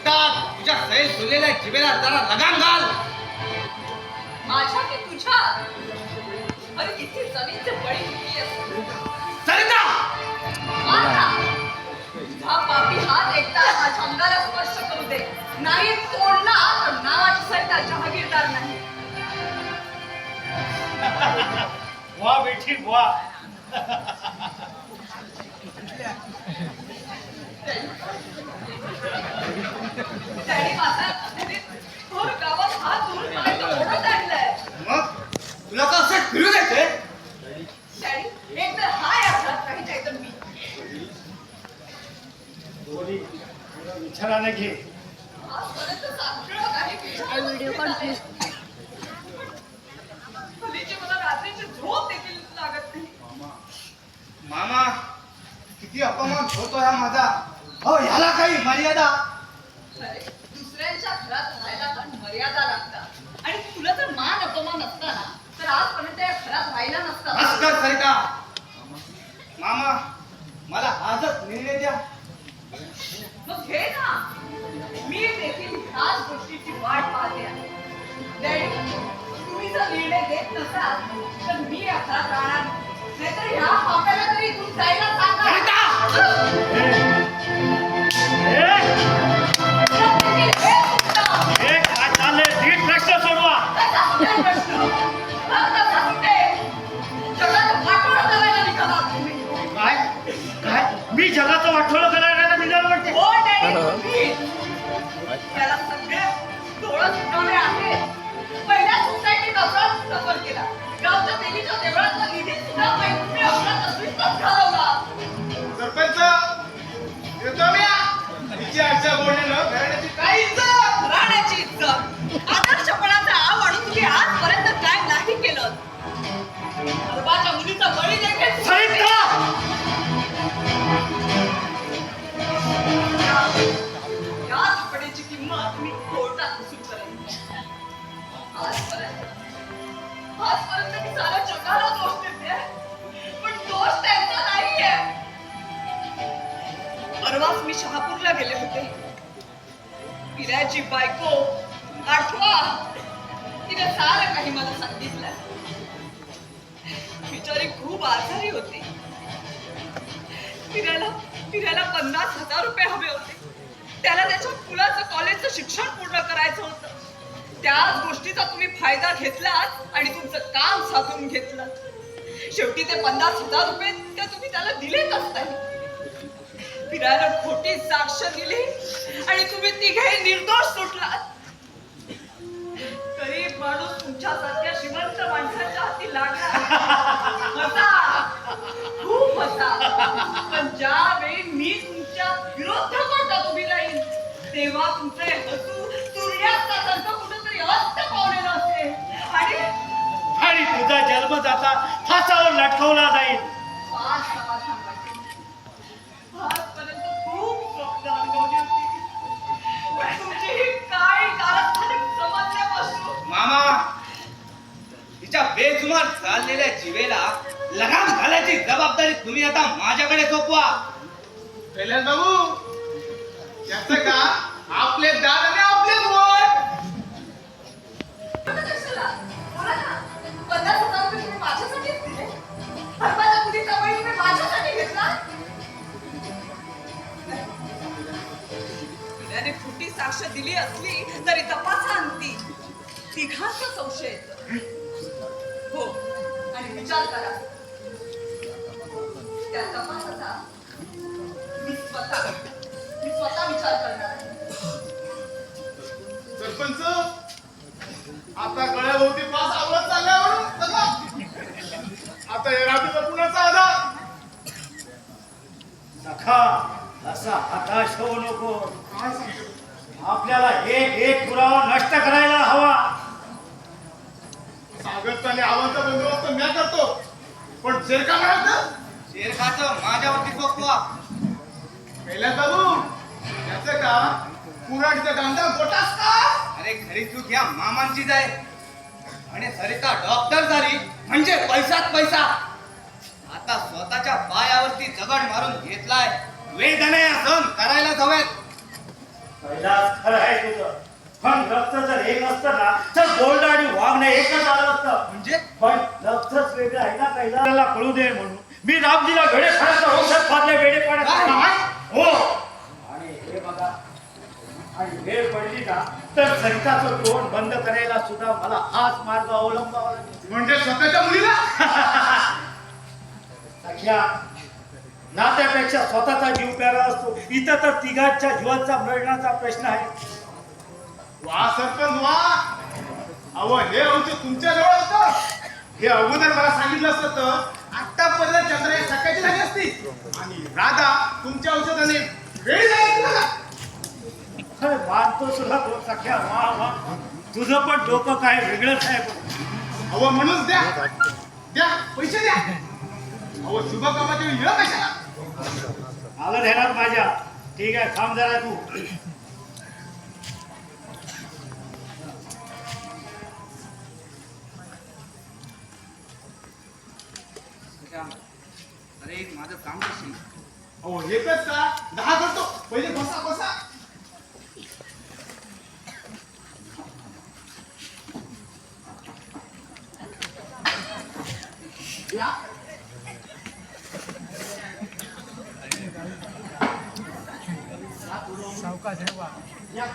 पोटात तुझ्या सैल फुललेल्या जिभेला जरा लगाम घाल. माझ्या की तुझ्या? अरे किती जमीनचे बळी किती असते. सरिता हा पापी हात एकदा माझ्या अंगाला स्पर्श करू दे. नाही तोडला तर नावाची सरिता जहागीरदार नाही. वा बेटी वा. त्याने माझा थोर गावात हात धरून मला इथं ओढत आणलंय. मग तुला का असं फिरू द्यायचंय? डॅडी एक तर हाय अपराध नाही तर मी. दोन्ही विचाराने घे. आजपर्यंत सगळं काही विचारून घेतलंय. हल्लीची मला रात्रीची झोप देखील लागत नाही. मामा किती अपमान होतो हा माझा. हो ह्याला काही मर्यादा? अरे, दुसऱ्यांच्या घरात राहायला पण मर्यादा लागतात. आणि तुला जर मान अपमान असता ना तर आजपर्यंत या घरात राहिला नसता. बस कर सरिता. मामा मला आजच निर्णय द्या. मग घे ना. मी देखील ह्याच गोष्टीची वाट पाहते आहे. डॅडी तुम्ही जर निर्णय देत नसाल तर मी या घरात राहणार नाही. नाहीतर ह्या पाप्याला तरी इथून जायला सांगा. काय चाललंय? नीट प्रश्न सोडवा. काय काय मी जगाचं वाटोळं करायला निघालो म्हणते. त्याला सगळे डोळं सुटवले आहेत. पहिल्या सोसायटीत अपराध सफर केला. गावच्या देवीच्या देवळातला निधी सुद्धा पैसे अपराध असलीच घालवला. सरपंच येतो मी. तिची आजच्या बोलण्यानं घराण्याची काय इज्जत? राहण्याची इज्जत आदर्शपणाचा आवड तुम्ही आजपर्यंत काय नाही केलं. गर्भाच्या मुलीचा बळी देखील सरिता! या झोपडीची किंमत मी कोर्टात वसूल करेन. आजपर्यंत मी साऱ्या जगाला दोष देते पण दोष त्यांचा नाहीये. परवाच मी शहापूरला गेले होते. पिराची बायको आठवा तिने सारं काही मला सांगितलं. बिचारी खूप आजारी होती. फिरायला 50,000 रुपये हवे होते. त्याला त्याच्या मुलाचं कॉलेजचं शिक्षण पूर्ण करायचं होतं. त्याच गोष्टीचा तुम्ही फायदा घेतलात आणि तुमचं काम साधून घेतलं. शेवटी ते 50,000 रुपये ते तुम्ही त्याला दिलेच असताना. फिरायला खोटी साक्ष दिली आणि तुम्ही तिघे निर्दोष सुटलात. गरीब माणूस तुमच्यासारख्या श्रीमंत माणसाच्या हाती लागला. खूप होता. पण ज्यावेळी मी तुमच्या विरोध कोर्टात उभी राहील तेव्हा तुमचे हसू सूर्यास्तासारखं कुठेतरी अस्त पावलेलं असेल. आणि तुझा जन्मदाता फासावर लटकवला जाईल. आजपर्यंत खूप स्वप्न अनुभवली होती. पण तुमची ही काय कारस्थाने समजल्यापासून मामा तिच्या बेसुमार चाललेल्या जीवेला लगाम घालायची जबाबदारी तुम्ही आता माझ्याकडे सोपवा. कैलास बाबू याचं का आपले दाद आणि आपले वोट. कशाला? बोला ना. 50,000 रुपये तुम्ही माझ्यासाठीच दिले. हरबाच्या मुलीचा बळी तुम्ही माझ्यासाठी घेतला. तिने खोटी साक्ष दिली असली तरी तपासा अंती तिघांचा संशय येतो. हो आणि विचार करा त्या तपासाचा मी स्वतः विचार करणार आहे. सरपंच आता गळ्याभोवती पास आवडत चालल्या म्हणून बघा. आता या रात्रीचा कुणाचा आधार. सखा असा हताश होऊ नको. आपल्याला एक पुरावा नष्ट करायला हवा. सागरचा आणि आवांचा बंदोबस्त मी करतो पण शेरका मिळत शेरखाचं माझ्यावरती सोपवा. कैलास बाबू याचं का कुऱ्हाडीचा गांजा गोटास का. अरे खरी चूक या मामांचीच आहे. आणि सरिता डॉक्टर झाली म्हणजे पैसाच पैसा. आता स्वतःच्या पायावरती दगड मारून घेतलाय. वेदना सहन करायलाच हव्यात. कैलास खरं आहे तुझं, पण रक्त जर एक असतं ना तर गोल्ड आणि वाघ एकच आलं असतं. म्हणजे पण रक्तच वेगळं आहे ना कैलासला कळू दे म्हणून मी रामजीला वेडे खाण्याचा औषध पाडले वेडे पाण्याचा. हो आणि हे बघा, आणि वेळ पडली ना तर सरिताचं तोंड बंद करायला सुद्धा मला हाच मार्ग अवलंबावा लागेल. म्हणजे स्वतःच्या मुलीला सख्या, नात्यापेक्षा स्वतःचा जीव प्यारा असतो. इथं तर तिघांच्या जीवाचा मरणाचा प्रश्न आहे. वा सरपंच वा. अहो हे औषध तुमच्या जवळ होतं. हे अगोदर मला सांगितलं असतं तर आतापर्यंत चंद्र सकाळची झाली असती आणि राधा तुमच्या औषधाने वेळ झाली मला. अरे मानतो सुद्धा तो सख्या, वा वा, तुझं पण डोकं काय वेगळंच आहे बघ. अहो म्हणून द्या द्या पैसे द्या. अहो शुभ कामाच्या वेळी मिळत कशाला. आलं ध्यानात माझ्या. ठीक आहे, थांब जरा तू. अरे माझं काम कशी अहो एकच का 10 करतो. पहिले बसा बसा. या. या.